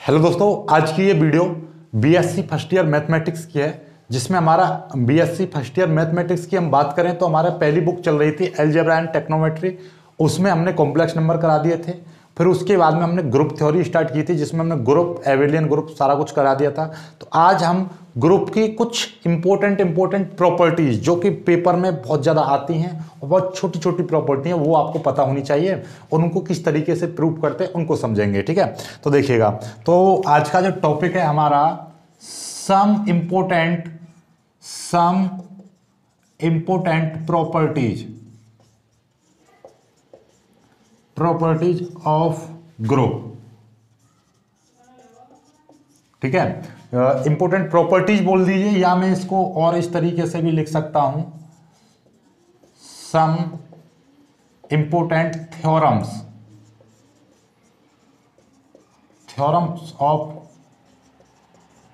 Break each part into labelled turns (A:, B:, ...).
A: Hello दोस्तों, आज की ये video BSc first year mathematics की है, जिसमें हमारा बीएससी फर्स्ट ईयर मैथमेटिक्स की हम बात करें तो हमारा पहली बुक चल रही थी अलजेब्रा एंड टेक्नोमेट्री। उसमें हमने कॉम्प्लेक्स नंबर करा दिए थे। फिर उसके बाद में हमने ग्रुप थ्योरी स्टार्ट की थी, जिसमें हमने ग्रुप, एबेलियन ग्रुप सारा कुछ करा दिया था। तो आज हम ग्रुप की कुछ इंपॉर्टेंट प्रॉपर्टीज जो कि पेपर में बहुत ज़्यादा आती हैं और बहुत छोटी छोटी प्रॉपर्टी हैं, वो आपको पता होनी चाहिए और उनको किस तरीके से प्रूव करते हैं उनको समझेंगे। ठीक है, तो देखिएगा। तो आज का जो टॉपिक है हमारा some important properties of group. ठीक है, इंपॉर्टेंट प्रॉपर्टीज बोल दीजिए, या मैं इसको और इस तरीके से भी लिख सकता हूं, some important theorems of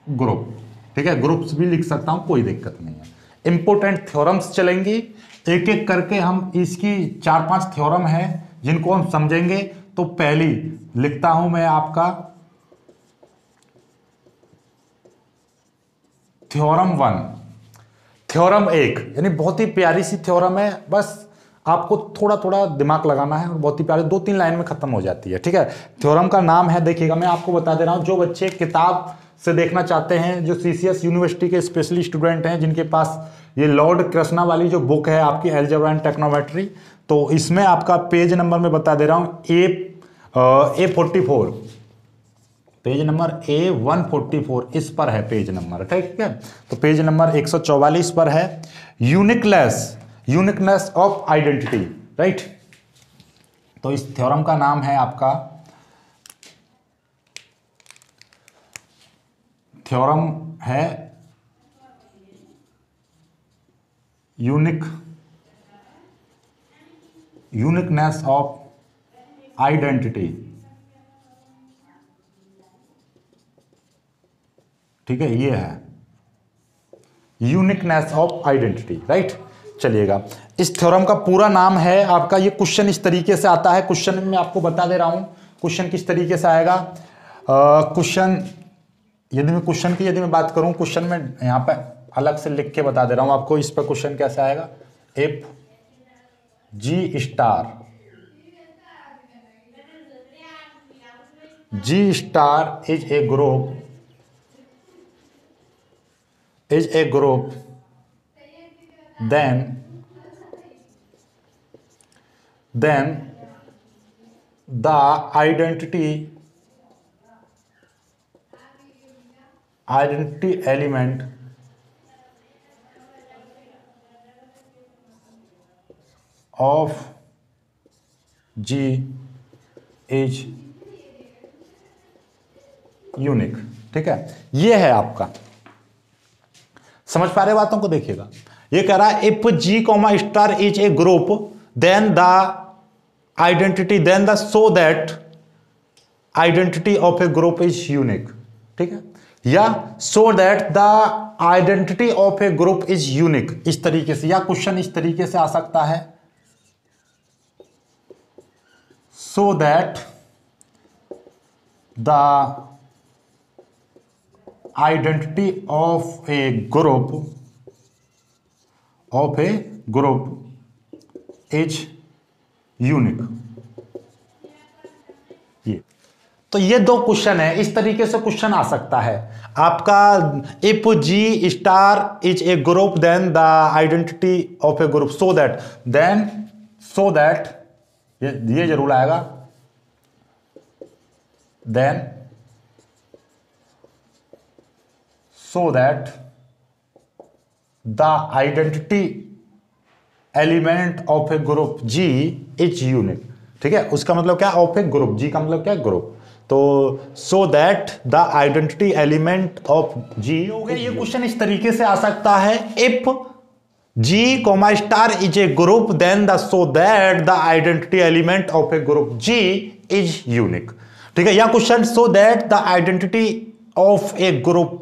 A: group. ठीक है, ग्रुप्स भी लिख सकता हूं, कोई दिक्कत नहीं है। इंपॉर्टेंट थ्योरम्स चलेंगी, एक एक करके हम इसकी 4-5 थ्योरम है जिनको हम समझेंगे। तो पहली लिखता हूं मैं आपका थ्योरम 1, थ्योरम 1, यानी बहुत ही प्यारी सी थ्योरम है, बस आपको थोड़ा थोड़ा दिमाग लगाना है और बहुत ही प्यारी 2-3 लाइन में खत्म हो जाती है। ठीक है, थ्योरम का नाम है, देखिएगा मैं आपको बता दे रहा हूं, जो बच्चे किताब से देखना चाहते हैं, जो सीसीएस यूनिवर्सिटी के स्पेशली स्टूडेंट हैं, जिनके पास ये लॉर्ड कृष्णा वाली जो बुक है आपकी अलजेब्रा एंड टेक्नोमेट्री, तो इसमें आपका पेज नंबर में बता दे रहा हूं A44, पेज नंबर A144 इस पर है पेज नंबर। ठीक है, तो पेज नंबर 144 पर है यूनिकनेस ऑफ आइडेंटिटी। राइट, तो इस थ्योरम का नाम है आपका, थ्योरम है यूनिकनेस ऑफ आइडेंटिटी। ठीक है, ये है यूनिकनेस ऑफ आइडेंटिटी। राइट, चलिएगा, इस थ्योरम का पूरा नाम है आपका, ये क्वेश्चन इस तरीके से आता है। क्वेश्चन में आपको बता दे रहा हूं क्वेश्चन किस तरीके से आएगा। क्वेश्चन, यदि मैं बात करूं, क्वेश्चन में यहां पे अलग से लिख के बता दे रहा हूं आपको, इस पर क्वेश्चन कैसे आएगा। If G star is a group, then the identity element of G is unique. ठीक है, ये है आपका, समझ पा रहे बातों को। देखिएगा, ये कह रहा है if G star is a group then the identity so that identity of a group is unique. ठीक है, या so that the identity of a group is unique, इस तरीके से, या क्वेश्चन इस तरीके से आ सकता है, सो that the identity of a group is unique. ये तो ये 2 क्वेश्चन है, इस तरीके से क्वेश्चन आ सकता है आपका। If G star is a group then the identity of a group so that ये जरूर आएगा, then so that the identity element of a group G is unique। ठीक है, उसका मतलब क्या, ऑफ ए ग्रुप, G का मतलब क्या, ग्रुप। तो so that the identity element of G हो गया। ये क्वेश्चन इस तरीके से आ सकता है, if G star is a group then so that the identity element of a group G is unique। ठीक है, या question so that the identity of a group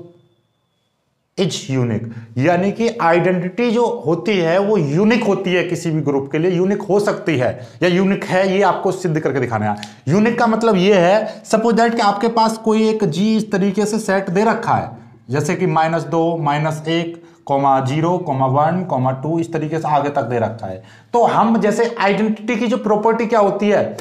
A: is unique, यानी कि आइडेंटिटी जो होती है वो यूनिक होती है, किसी भी ग्रुप के लिए यूनिक हो सकती है या यूनिक है, ये आपको सिद्ध करके दिखाना है। यूनिक का मतलब ये है, सपोज दैट कि आपके पास कोई एक जी इस तरीके से सेट दे रखा है, जैसे कि -2 -1 0 1 2 इस तरीके से आगे तक दे रखा है। तो हम जैसे आइडेंटिटी की जो प्रॉपर्टी क्या होती है,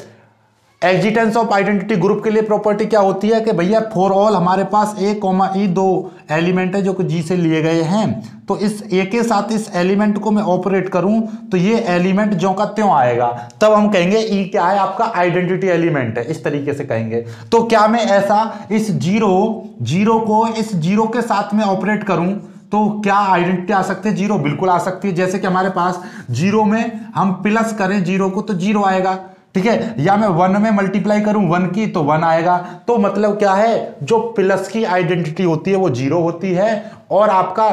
A: एग्जिस्टेंस ऑफ आइडेंटिटी ग्रुप के लिए प्रॉपर्टी क्या होती है कि भैया फॉर ऑल हमारे पास ए ई दो एलिमेंट है जो कि जी से लिए गए हैं, तो इस ए के साथ इस एलिमेंट को मैं ऑपरेट करूं तो ये एलिमेंट जो का त्यों आएगा, तब हम कहेंगे ई क्या है, आपका आइडेंटिटी एलिमेंट है, इस तरीके से कहेंगे। तो क्या मैं ऐसा इस जीरो को इस जीरो के साथ में ऑपरेट करूं तो क्या आइडेंटिटी आ सकती है, जीरो बिल्कुल आ सकती है। जैसे कि हमारे पास जीरो में हम प्लस करें जीरो को तो जीरो आएगा, ठीक है, या मैं 1 में मल्टीप्लाई करूं 1 की तो 1 आएगा। तो मतलब क्या है, जो प्लस की आइडेंटिटी होती है वो जीरो होती है और आपका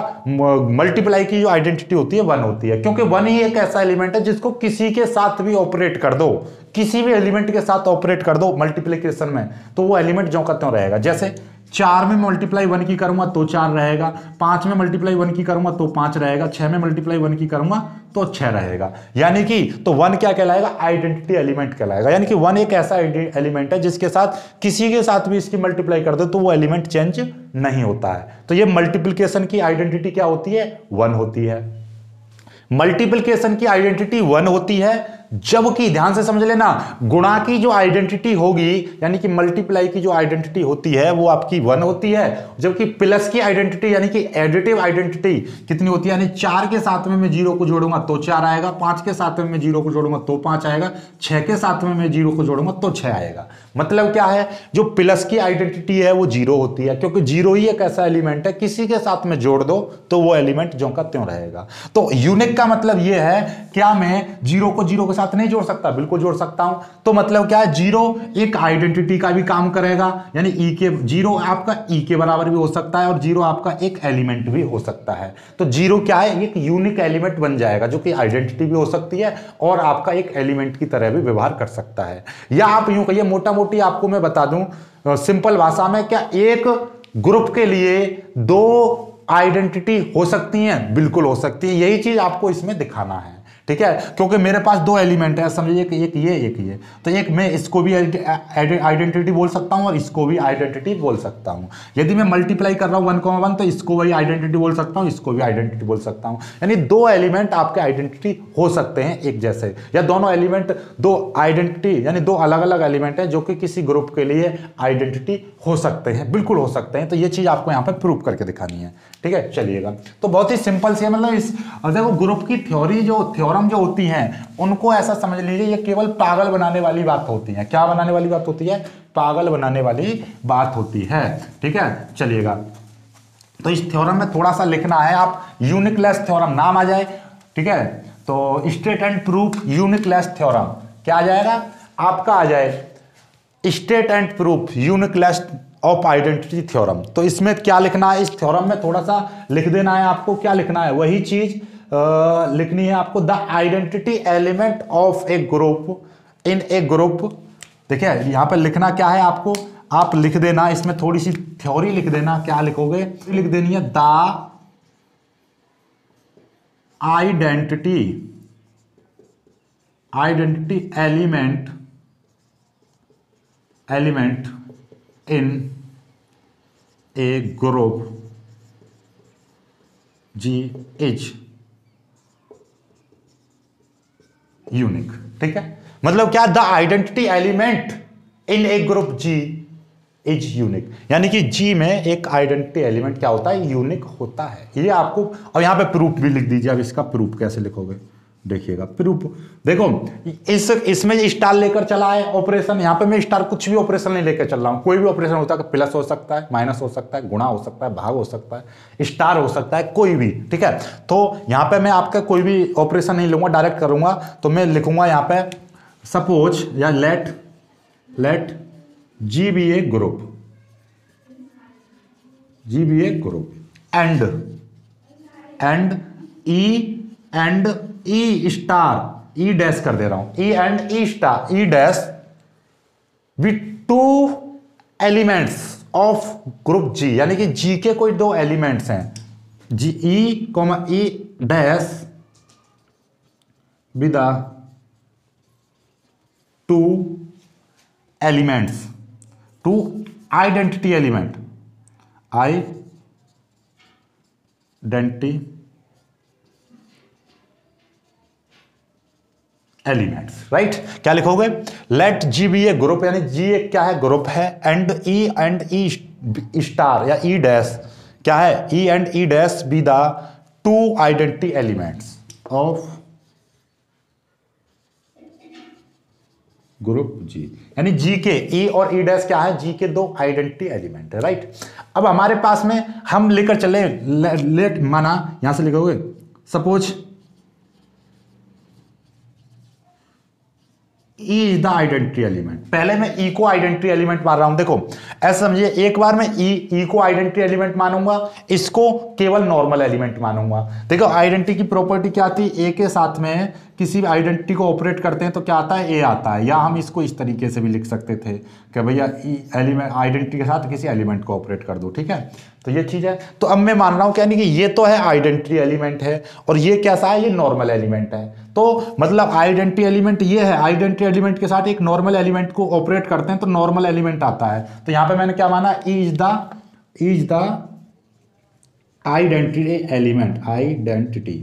A: मल्टीप्लाई की जो आइडेंटिटी होती है 1 होती है, क्योंकि 1 ही एक ऐसा एलिमेंट है जिसको किसी के साथ भी ऑपरेट कर दो, किसी भी एलिमेंट के साथ ऑपरेट कर दो मल्टीप्लीकेशन में, तो वो एलिमेंट ज्यों का त्यों रहेगा। जैसे 4 में मल्टीप्लाई 1 की करूंगा तो 4 रहेगा, 5 में मल्टीप्लाई 1 की करूंगा तो 5 रहेगा, 6 में मल्टीप्लाई 1 की करूंगा तो 6 रहेगा। यानी कि तो 1 क्या कहलाएगा, आइडेंटिटी एलिमेंट कहलाएगा। यानी कि 1 एक ऐसा एलिमेंट है जिसके साथ किसी के साथ भी इसकी मल्टीप्लाई कर दो तो वो एलिमेंट चेंज नहीं होता है। तो ये मल्टीप्लिकेशन की आइडेंटिटी क्या होती है, 1 होती है। मल्टीप्लिकेशन की आइडेंटिटी 1 होती है, जबकि ध्यान से समझ लेना गुणा की जो आइडेंटिटी होगी, यानी कि मल्टीप्लाई की जो आइडेंटिटी होती है वो आपकी 1 होती है, जबकि प्लस की आइडेंटिटी यानी कि एडिटिव आइडेंटिटी कितनी होती है, यानी 4 के साथ में मैं 0 को जोड़ूंगा तो 4 आएगा, 5 के साथ में मैं 0 को जोड़ूंगा तो 5 आएगा, 6 के साथ में मैं 0 को जोड़ूंगा तो 6 आएगा। मतलब क्या है, जो प्लस की आइडेंटिटी है वो 0 होती है, क्योंकि 0 ही एक ऐसा एलिमेंट है किसी के साथ में जोड़ दो तो वो एलिमेंट ज्यों का त्यों रहेगा। तो यूनिक का मतलब ये है, क्या मैं 0 को 0 के साथ नहीं जोड़ सकता, बिल्कुल जोड़ सकता हूं। तो मतलब क्या है, 0 एक आइडेंटिटी का भी काम करेगा, यानी ई के 0 आपका ई के बराबर भी हो सकता है और 0 आपका एक एलिमेंट भी हो सकता है। तो 0 क्या है, एक यूनिक एलिमेंट बन जाएगा जो कि आइडेंटिटी भी हो सकती है और आपका एक एलिमेंट की तरह भी व्यवहार कर सकता है। या आप यूं कहिए, मोटा मोटी आपको मैं बता दूं सिंपल भाषा में, क्या एक ग्रुप के लिए 2 आइडेंटिटी हो सकती हैं, बिल्कुल हो सकती है। यही चीज आपको इसमें दिखाना है, ठीक है, क्योंकि मेरे पास 2 एलिमेंट है, समझिए कि एक ये, तो एक मैं इसको भी आइडेंटिटी बोल सकता हूं और इसको भी आइडेंटिटी बोल सकता हूं। यदि मैं मल्टीप्लाई कर रहा हूं 1,1 तो इसको भी आइडेंटिटी बोल सकता हूं, इसको भी आइडेंटिटी बोल सकता हूं। यानी 2 एलिमेंट आपके आइडेंटिटी हो सकते हैं एक जैसे, या दोनों एलिमेंट 2 आइडेंटिटी यानी 2 अलग अलग एलिमेंट है जो कि किसी ग्रुप के लिए आइडेंटिटी हो सकते हैं, बिल्कुल हो सकते हैं। तो ये चीज आपको यहां पर प्रूव करके दिखानी है, ठीक है। चलिएगा, तो बहुत ही सिंपल सी है, मतलब इस देखो ग्रुप की थ्योरी जो थ्योरम जो होती हैं उनको ऐसा समझ लीजिए, ये केवल पागल बनाने वाली बात होती है। क्या बनाने वाली बात होती है, पागल बनाने वाली बात होती है, ठीक है। चलिएगा, तो इस थ्योरम में थोड़ा सा लिखना है, आप यूनिकलेस थ्योरम नाम आ जाए, ठीक है। तो state and proof uniqueness theorem क्या आ जाएगा, आपका आ जाए state and proof uniqueness of identity theorem. तो इसमें क्या लिखना है, इस थ्योरम में थोड़ा सा लिख देना है आपको, क्या लिखना है, वही चीज लिखनी है आपको, the identity element of a group in a group. देखिए यहां पर लिखना क्या है आपको, आप लिख देना, इसमें थोड़ी सी थ्योरी लिख देना, क्या लिखोगे, लिख देनी है the identity element in a group G is unique, ठीक है। मतलब क्या, the identity element in a group G is unique, यानी कि जी में एक आइडेंटिटी एलिमेंट क्या होता है, यूनिक होता है। ये आपको, और यहां पे प्रूफ भी लिख दीजिए। अब इसका प्रूफ कैसे लिखोगे, देखिएगा प्रूफ, देखो इसमें स्टार लेकर चला है ऑपरेशन, यहां पे मैं स्टार कुछ भी ऑपरेशन नहीं लेकर चल रहा हूं, कोई भी ऑपरेशन होता है, प्लस हो सकता है, माइनस हो सकता है, गुणा हो सकता है, भाग हो सकता है, स्टार हो सकता है, कोई भी, ठीक है। तो यहां पे मैं आपका कोई भी ऑपरेशन नहीं लूंगा, डायरेक्ट करूंगा। तो मैं लिखूंगा यहां पे सपोज या let G be a group, and e star, e dash कर दे रहा हूं, e and e star, e dash with 2 elements of group G, यानी कि जी के कोई 2 एलिमेंट्स हैं, G e dash with the two elements, two identity element, identity elements, right. क्या लिखोगे? Let G be a group, यानी G एक क्या है? ग्रुप है। एंड ई स्टार या ई डैश क्या है? E and e dash be the two identity elements of group G, यानी जी के ई और ई डैश क्या है? जी के दो आइडेंटिटी एलिमेंट है, राइट। अब हमारे पास में हम लेकर चले, लेट माना यहां से लिखोगे suppose E is the identity element. पहले मैं ई को आइडेंटिटी एलिमेंट मान रहा हूं, देखो ऐसा समझिए, एक बार मैं ई को आइडेंटिटी एलिमेंट मानूंगा, इसको केवल नॉर्मल एलिमेंट मानूंगा। देखो आइडेंटिटी की प्रॉपर्टी क्या आती है? ए के साथ में किसी भी आइडेंटिटी को ऑपरेट करते हैं तो क्या आता है? ए आता है। या हम इसको इस तरीके से भी लिख सकते थे कि भैया एलिमेंट आइडेंटिटी के साथ किसी एलिमेंट को ऑपरेट कर दो, ठीक है। तो ये चीज है। तो अब मैं मान रहा हूं क्या, नहीं कि ये तो है आइडेंटिटी एलिमेंट है और ये कैसा है? ये नॉर्मल एलिमेंट है। तो मतलब आइडेंटिटी एलिमेंट ये है, आइडेंटिटी एलिमेंट के साथ एक नॉर्मल एलिमेंट को ऑपरेट करते हैं तो नॉर्मल एलिमेंट आता है। तो यहां पे मैंने क्या माना? Is the identity element, identity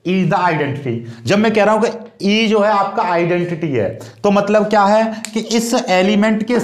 A: is the identity. जब मैं कह रहा हूं कि ई जो है आपका आइडेंटिटी है, तो मतलब क्या है कि इस एलिमेंट के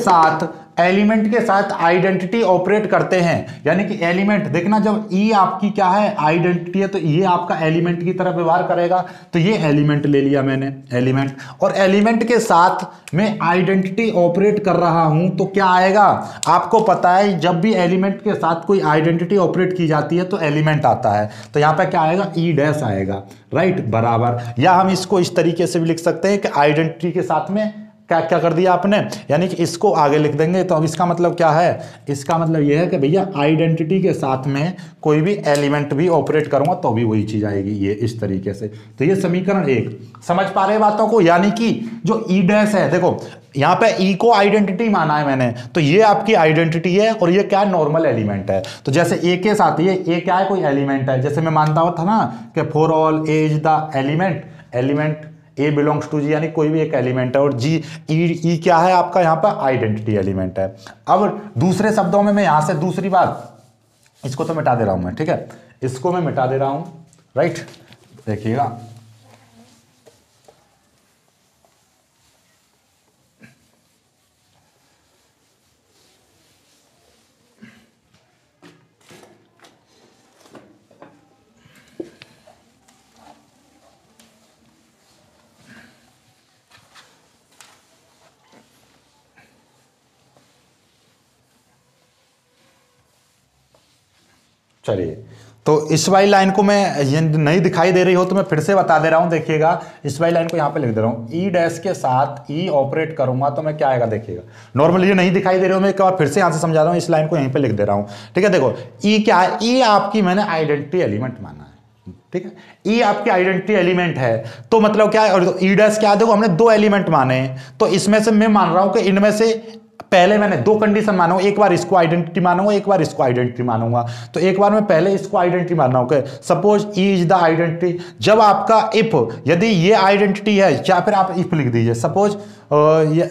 A: साथ आइडेंटिटी ऑपरेट करते हैं। यानी कि एलिमेंट देखना, जब ई आपकी क्या है? आइडेंटिटी है, तो ये आपका एलिमेंट की तरह व्यवहार करेगा। तो ये एलिमेंट ले लिया मैंने, एलिमेंट, और एलिमेंट के साथ मैं आइडेंटिटी ऑपरेट कर रहा हूं तो क्या आएगा? आपको पता है जब भी एलिमेंट के साथ कोई आइडेंटिटी ऑपरेट की जाती है तो एलिमेंट आता है। तो यहां पर क्या आएगा? ई डैश आएगा, राइट, बराबर। या हम इसको इस तरीके से भी लिख सकते हैं कि आइडेंटिटी के साथ में क्या क्या कर दिया आपने, यानी कि इसको आगे लिख देंगे। तो अब इसका मतलब क्या है? इसका मतलब यह है कि भैया आइडेंटिटी के साथ में कोई भी एलिमेंट भी ऑपरेट करूंगा तो भी वही चीज आएगी, ये इस तरीके से। तो ये समीकरण एक, समझ पा रहे बातों को? यानी कि जो ई डैश है, देखो यहां पे ई को आइडेंटिटी माना है मैंने, तो ये आपकी आइडेंटिटी है और ये क्या? नॉर्मल एलिमेंट है। तो जैसे ए के साथ ये ए क्या है? कोई एलिमेंट है। जैसे मैं मानता हुआ था ना कि for all a is the element a belongs to G, यानी कोई भी एक एलिमेंट है, और जी ई क्या है आपका? यहाँ पर आइडेंटिटी एलिमेंट है। अब दूसरे शब्दों में मैं यहां से दूसरी बात, इसको तो मिटा दे रहा हूं मैं, ठीक है, इसको मैं मिटा दे रहा हूं, राइट। देखिएगा चलिए, तो इस वाली लाइन को मैं, ये नहीं दिखाई दे रही हो तो मैं फिर से बता दे रहा हूं। देखिएगा इस वाली लाइन को यहां पे लिख दे रहा हूं, ई डैश के साथ ई ऑपरेट करूंगा तो मैं क्या आएगा? देखिएगा नॉर्मली ये नहीं दिखाई दे रही हो, मैं एक बार फिर से यहां से समझा रहा हूं, इस लाइन को यहीं पे लिख दे रहा हूं, ठीक है। देखो ई क्या है? ई आपकी मैंने आइडेंटिटी एलिमेंट माना है, ठीक है। ई आपकी आइडेंटिटी एलिमेंट है, तो मतलब क्या है? और ई डैश क्या है? देखो हमने दो एलिमेंट माने, तो इसमें से मैं मान रहा हूं कि इनमें से पहले मैंने दो कंडीशन मानूंगा, एक बार इसको आइडेंटिटी मानूंगा, एक बार इसको आइडेंटिटी मानूंगा। तो एक बार मैं पहले इसको आइडेंटिटी मान रहा हूं कि suppose E is the identity. जब आपका इफ, यदि ये आइडेंटिटी है, या फिर आप इफ लिख दीजिए, सपोज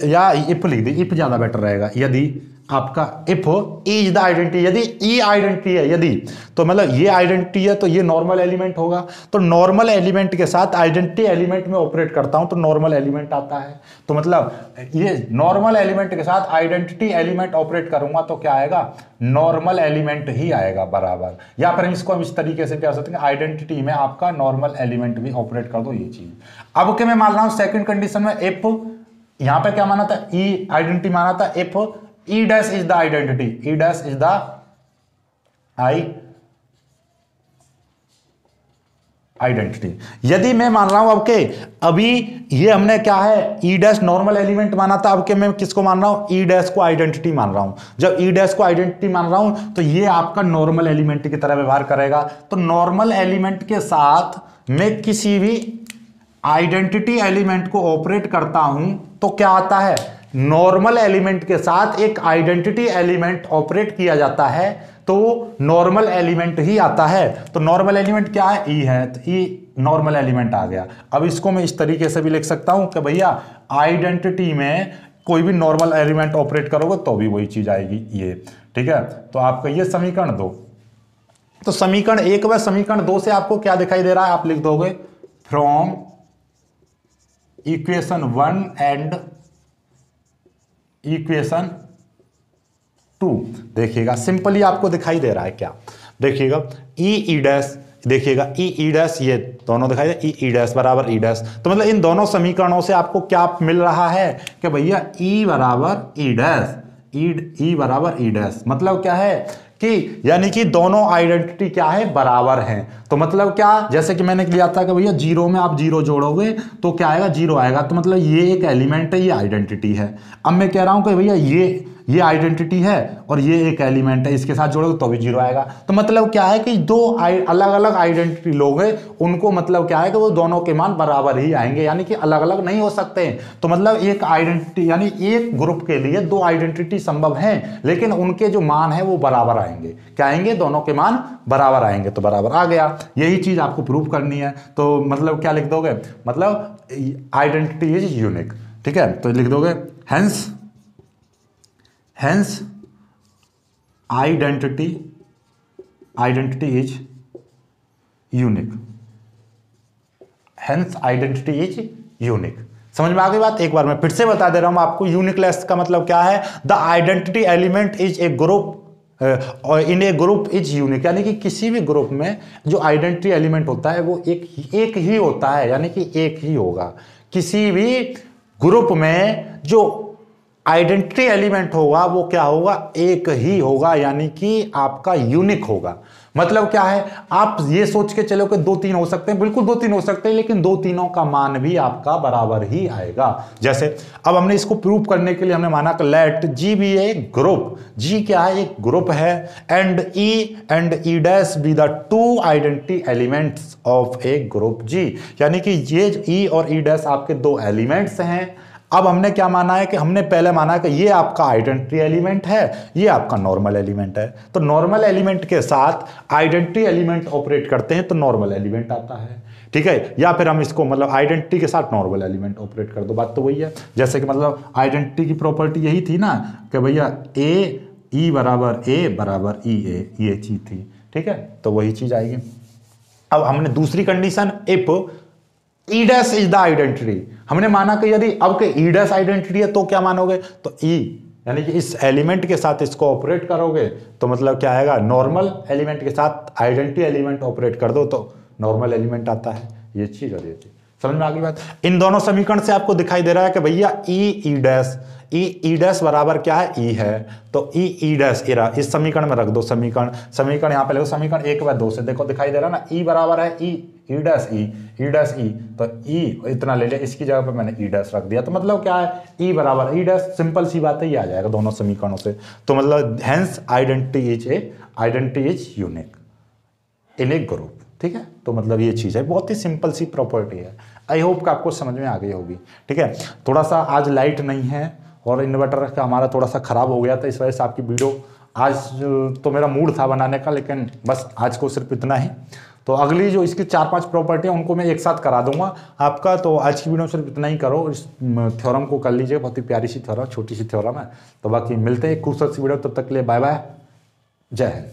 A: या इफ लिख दीजिए, इफ ज्यादा बेटर रहेगा। यदि आपका इफ इज द आइडेंटिटी, यदि ई आइडेंटिटी है, यदि, तो मतलब ये आइडेंटिटी है तो ये नॉर्मल एलिमेंट होगा। तो नॉर्मल एलिमेंट के साथ आइडेंटिटी एलिमेंट में ऑपरेट करता हूं तो नॉर्मल एलिमेंट आता है। तो मतलब ये नॉर्मल एलिमेंट के साथ आइडेंटिटी एलिमेंट ऑपरेट करूंगा तो क्या आएगा? नॉर्मल एलिमेंट ही आएगा, बराबर। या फिर इसको हम इस तरीके से कह सकते हैं, आइडेंटिटी में आपका नॉर्मल एलिमेंट भी ऑपरेट कर दो, ये चीज। अब क्या मैं मान रहा हूं सेकंड कंडीशन में, इफ यहां पे क्या माना था? ई आइडेंटिटी माना था। If E dash is the identity, E dash is the identity. यदि मैं मान रहा हूं अब के, अभी ये हमने क्या है? ई डैश नॉर्मल एलिमेंट माना था, अब के मैं किसको मान रहा हूं? ई डैश को आइडेंटिटी मान रहा हूं। जब ई डैश को आइडेंटिटी मान रहा हूं तो ये आपका नॉर्मल एलिमेंट की तरह व्यवहार करेगा। तो नॉर्मल एलिमेंट के साथ मैं किसी भी आइडेंटिटी एलिमेंट को ऑपरेट करता हूं तो क्या आता है? नॉर्मल एलिमेंट के साथ एक आइडेंटिटी एलिमेंट ऑपरेट किया जाता है तो नॉर्मल एलिमेंट ही आता है। तो नॉर्मल एलिमेंट क्या है? ई है, तो ई नॉर्मल एलिमेंट आ गया। अब इसको मैं इस तरीके से भी लिख सकता हूं कि भैया आइडेंटिटी में कोई भी नॉर्मल एलिमेंट ऑपरेट करोगे तो भी वही चीज आएगी ये, ठीक है। तो आपका ये समीकरण 2। तो समीकरण 1 व समीकरण 2 से आपको क्या दिखाई दे रहा है? आप लिख दोगे फ्रॉम इक्वेशन 1 एंड इक्वेशन 2। देखिएगा सिंपली आपको दिखाई दे रहा है क्या, देखिएगा ई डैश, देखिएगा ई डैश, ये दोनों दिखाई दे, ई डैश बराबर ई डैश। तो मतलब इन दोनों समीकरणों से आपको क्या मिल रहा है कि भैया ई बराबर ई डैश, ई बराबर ई डैश। मतलब क्या है कि यानी कि दोनों आइडेंटिटी क्या है? बराबर हैं। तो मतलब क्या, जैसे कि मैंने लिया था कि भैया जीरो में आप जीरो जोड़ोगे तो क्या आएगा? जीरो आएगा। तो मतलब ये एक एलिमेंट है, ये आइडेंटिटी है। अब मैं कह रहा हूं कि भैया ये आइडेंटिटी है और ये एक एलिमेंट है, इसके साथ जोड़ोगे तो भी जीरो आएगा। तो मतलब क्या है कि दो अलग अलग आइडेंटिटी लोग हैं, उनको मतलब क्या है कि वो दोनों के मान बराबर ही आएंगे, यानी कि अलग अलग नहीं हो सकते। तो मतलब एक आइडेंटिटी यानी एक ग्रुप के लिए दो आइडेंटिटी संभव हैं, लेकिन उनके जो मान है वो बराबर आएंगे। क्या आएंगे? दोनों के मान बराबर आएंगे। तो बराबर आ गया, यही चीज आपको प्रूव करनी है। तो मतलब क्या लिख दोगे? मतलब आइडेंटिटी इज यूनिक, ठीक है। तो लिख दोगे hence identity is unique, hence identity is unique। समझ में आ गई बात? एक बार मैं फिर से बता दे रहा हूं आपको, यूनिकनेस का मतलब क्या है? The identity element is a group in a group is unique, यानी कि किसी भी ग्रुप में जो आइडेंटिटी एलिमेंट होता है वो एक ही होता है, यानी कि एक ही होगा। किसी भी ग्रुप में जो आइडेंटिटी एलिमेंट होगा वो क्या होगा? एक ही होगा, यानी कि आपका यूनिक होगा। मतलब क्या है? आप ये सोच के चलो कि दो तीन हो सकते हैं, बिल्कुल दो तीन हो सकते हैं, लेकिन दो तीनों का मान भी आपका बराबर ही आएगा। जैसे अब हमने इसको प्रूव करने के लिए हमने माना कि let G be a group, G क्या है? एक ग्रुप है, and e dash be the two identity elements of a group G, यानी कि ये ई और ई डैश आपके दो एलिमेंट्स हैं। अब हमने क्या माना है कि हमने पहले माना है कि ये आपका आइडेंटिटी एलिमेंट है, ये आपका नॉर्मल एलिमेंट है। तो नॉर्मल एलिमेंट के साथ आइडेंटिटी एलिमेंट ऑपरेट करते हैं तो नॉर्मल एलिमेंट आता है, ठीक है। या फिर हम इसको मतलब आइडेंटिटी के साथ नॉर्मल एलिमेंट ऑपरेट कर दो, बात तो वही है। जैसे कि मतलब आइडेंटिटी की प्रॉपर्टी यही थी ना कि भैया ए बराबर ई ए, ये चीज थी, ठीक है। तो वही चीज आएगी। अब हमने दूसरी condition, if E dash is the identity, हमने माना कि यदि अब के ई डैश आइडेंटिटी है तो क्या मानोगे? तो ई यानी कि इस एलिमेंट के साथ इसको ऑपरेट करोगे तो मतलब क्या आएगा? नॉर्मल एलिमेंट के साथ आइडेंटिटी एलिमेंट ऑपरेट कर दो तो नॉर्मल एलिमेंट आता है। ये चीज और ये चीज समझ में आ गई बात? इन दोनों समीकरण से आपको दिखाई दे रहा है कि भैया ई डैश बराबर क्या है? ई है। तो ई डैश इस समीकरण में रख दो, समीकरण यहाँ पे लिखो, समीकरण 1 व 2 से देखो दिखाई दे रहा है ना, ई बराबर है ई डैश ई, तो ई इतना ले लिया, इसकी जगह पे मैंने ई डैश रख दिया। तो मतलब क्या है? ई बराबर ई डैश, सिंपल सी बात है, ये आ जाएगा दोनों समीकरणों से। तो मतलब hence identity is unique in a group, ठीक है। तो मतलब ये चीज़ है, बहुत ही सिंपल सी प्रॉपर्टी है। आई होप कि आपको समझ में आ गई होगी, ठीक है। थोड़ा सा आज लाइट नहीं है और इन्वर्टर का हमारा थोड़ा सा ख़राब हो गया था, इस वजह से आपकी वीडियो आज तो मेरा मूड था बनाने का, लेकिन बस आज को सिर्फ इतना ही। तो अगली जो इसकी 4-5 प्रॉपर्टी है उनको मैं एक साथ करा दूंगा आपका। तो आज की वीडियो सिर्फ इतना ही करो, इस थ्योरम को कर लीजिए, बहुत ही प्यारी सी थ्योरम, छोटी सी थ्योरम है। तो बाकी मिलते हैं एक खूबसूरत सी वीडियो, तब तक के लिए बाय बाय, जय हिंद।